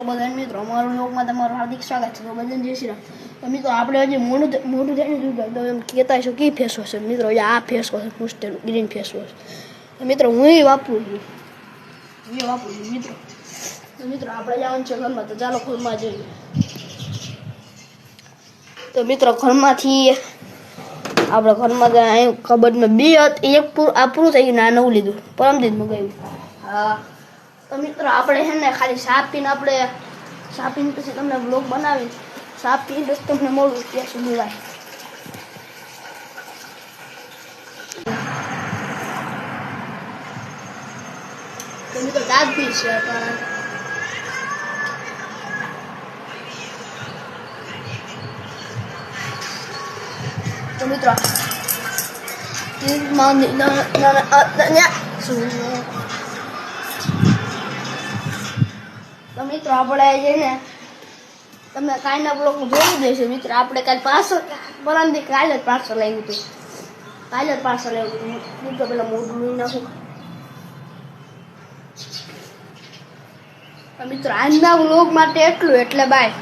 બધાને મિત્રો અમારું લોકમાં તમારું હાર્દિક સ્વાગત છે. તો બધાને જય શ્રી રામ. તો મિત્રો આપણે હજી મોટું થઈને જોયું તો એમ કહેતા હશો કે ફેસ વોશ છે મિત્રો. આ face wash pastel green face wash. તો મિત્રો હું એ વાપરું છું મિત્રો. તો મિત્રો આપણે જવાનું છે ઘરમાં. તો ચાલો ઘરમાં જઈએ. તો મિત્રો ઘરમાંથી આપણે ઘરમાં અહીં કબડમાં બે હતી, એક પૂરું થઈ ગયું ને આ નવું લીધું, પરમદિન મગાવ્યું. હા તો મિત્રો આપણે છે ને ખાલી સાપ પીને પછી તમને બ્લોગ બનાવી સાપ પીને બસ તમને મળું ત્યાં સુધી ભાઈ. તો મિત્રો દાંત બી છે તો મિત્રો તો મિત્રો આપણે છે ને તમને કાલના બ્લોગ જોઈ દેશે મિત્રો. આપણે કાલે કાલે જ પાર્સલ આવ્યું હતું. મિત્રો પેલા મોઢું લઈ નાખું. મિત્રો આજના બ્લોગ માટે એટલું, એટલે બાય.